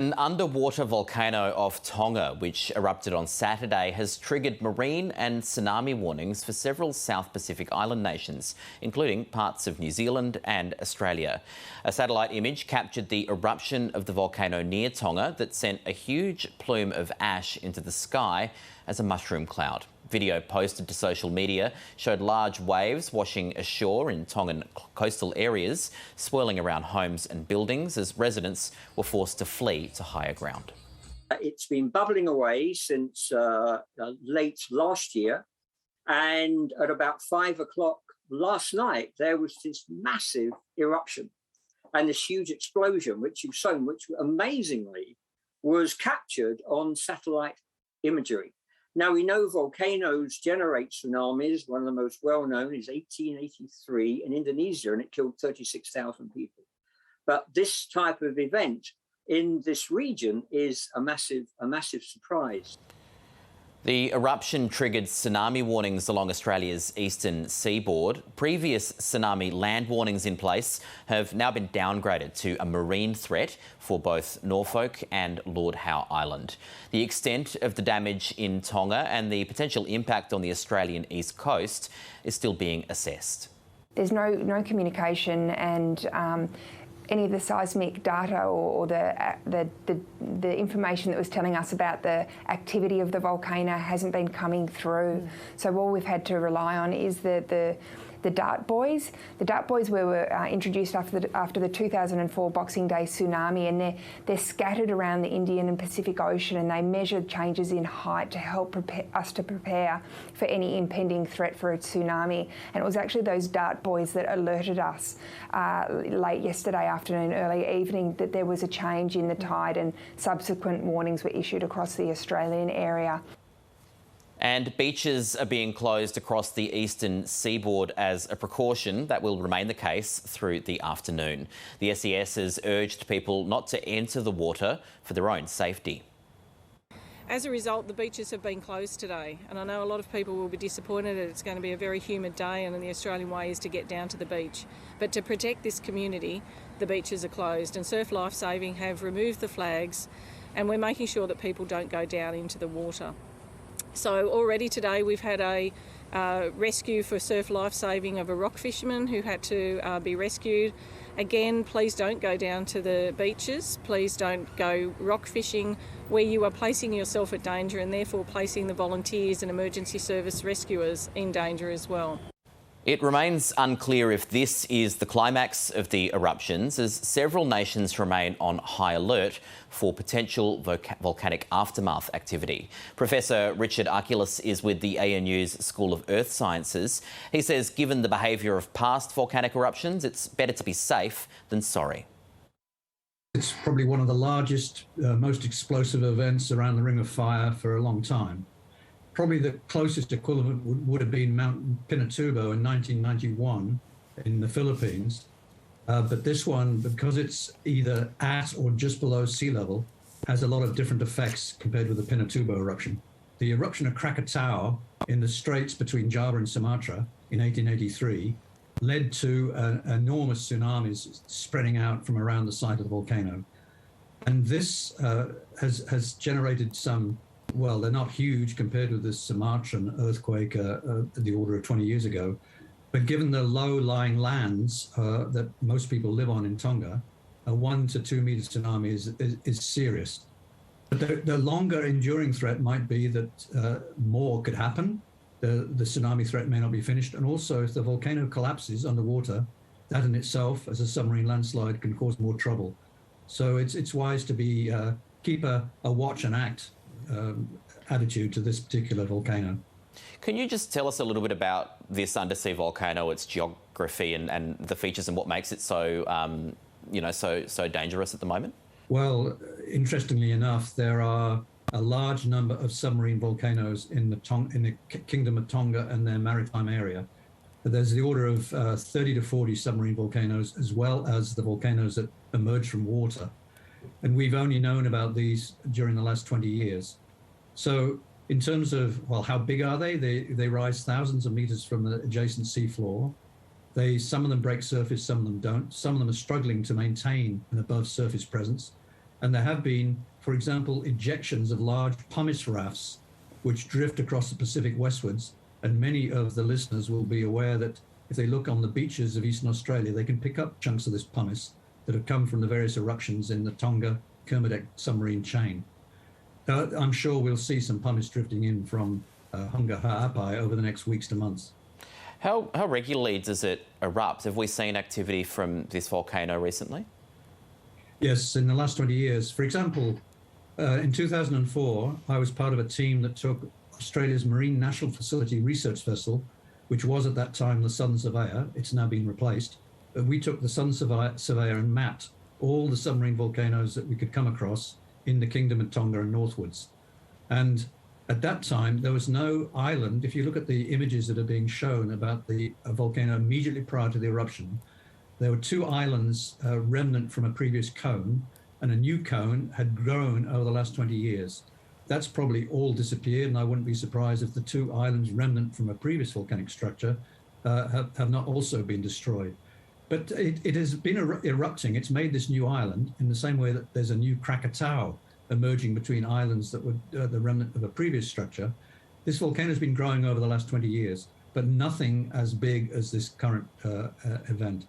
An underwater volcano off Tonga, which erupted on Saturday, has triggered marine and tsunami warnings for several South Pacific island nations, including parts of New Zealand and Australia. A satellite image captured the eruption of the volcano near Tonga that sent a huge plume of ash into the sky as a mushroom cloud. Video posted to social media showed large waves washing ashore in Tongan coastal areas, swirling around homes and buildings as residents were forced to flee to higher ground. It's been bubbling away since late last year, and at about 5 o'clock last night, there was this massive eruption and this huge explosion, which you've shown, which amazingly was captured on satellite imagery. Now, we know volcanoes generate tsunamis. One of the most well-known is 1883 in Indonesia, and it killed 36,000 people. But this type of event in this region is a massive surprise. The eruption triggered tsunami warnings along Australia's eastern seaboard. Previous tsunami land warnings in place have now been downgraded to a marine threat for both Norfolk and Lord Howe Island. The extent of the damage in Tonga and the potential impact on the Australian east coast is still being assessed. There's no communication, and any of the seismic data or the information that was telling us about the activity of the volcano hasn't been coming through. So all we've had to rely on is the dart buoys. The dart buoys were introduced after the 2004 Boxing Day tsunami, and they're scattered around the Indian and Pacific Ocean, and they measure changes in height to help prepare for any impending threat for a tsunami. And it was actually those dart buoys that alerted us late yesterday afternoon, early evening, that there was a change in the tide, and subsequent warnings were issued across the Australian area. And beaches are being closed across the eastern seaboard as a precaution. That will remain the case through the afternoon. The SES has urged people not to enter the water for their own safety. As a result, the beaches have been closed today, and I know a lot of people will be disappointed that it's going to be a very humid day, and the Australian way is to get down to the beach. But to protect this community, the beaches are closed, and Surf Life Saving have removed the flags, and we're making sure that people don't go down into the water. So already today we've had a rescue for Surf Life Saving of a rock fisherman who had to be rescued. Again, please don't go down to the beaches. Please don't go rock fishing where you are placing yourself at danger, and therefore placing the volunteers and emergency service rescuers in danger as well. It remains unclear if this is the climax of the eruptions, as several nations remain on high alert for potential volcanic aftermath activity. Professor Richard Arkulis is with the ANU's School of Earth Sciences. He says given the behaviour of past volcanic eruptions, it's better to be safe than sorry. It's probably one of the largest, most explosive events around the Ring of Fire for a long time. Probably the closest equivalent would have been Mount Pinatubo in 1991 in the Philippines. But this one, because it's either at or just below sea level, has a lot of different effects compared with the Pinatubo eruption. The eruption of Krakatau in the straits between Java and Sumatra in 1883 led to enormous tsunamis spreading out from around the site of the volcano. And this has generated some, well, they're not huge compared with the Sumatran earthquake the order of 20 years ago. But given the low-lying lands that most people live on in Tonga, a 1 to 2 meter tsunami is serious. But the longer enduring threat might be that more could happen. The tsunami threat may not be finished. And also, if the volcano collapses underwater, that in itself, as a submarine landslide, can cause more trouble. So it's wise to keep a watch and act attitude to this particular volcano. Can you just tell us a little bit about this undersea volcano, its geography and the features and what makes it so, so dangerous at the moment? Well, interestingly enough, there are a large number of submarine volcanoes in the Kingdom of Tonga and their maritime area. There's the order of 30 to 40 submarine volcanoes, as well as the volcanoes that emerge from water. And we've only known about these during the last 20 years. So in terms of, well, how big are they? They rise thousands of meters from the adjacent seafloor. Some of them break surface, some of them don't. Some of them are struggling to maintain an above surface presence. And there have been, for example, ejections of large pumice rafts which drift across the Pacific westwards. And many of the listeners will be aware that if they look on the beaches of Eastern Australia, they can pick up chunks of this pumice that have come from the various eruptions in the Tonga-Kermadec submarine chain. I'm sure we'll see some pumice drifting in from Hunga Ha'apai over the next weeks to months. How regularly does it erupt? Have we seen activity from this volcano recently? Yes, in the last 20 years. For example, in 2004, I was part of a team that took Australia's Marine National Facility research vessel, which was at that time the Southern Surveyor. It's now been replaced. But we took the Southern Surveyor and mapped all the submarine volcanoes that we could come across in the Kingdom of Tonga and northwards. And at that time, there was no island. If you look at the images that are being shown about the volcano immediately prior to the eruption, there were two islands remnant from a previous cone, and a new cone had grown over the last 20 years. That's probably all disappeared, and I wouldn't be surprised if the two islands remnant from a previous volcanic structure have not also been destroyed. But it has been erupting. It's made this new island in the same way that there's a new Krakatau emerging between islands that were the remnant of a previous structure. This volcano has been growing over the last 20 years, but nothing as big as this current event.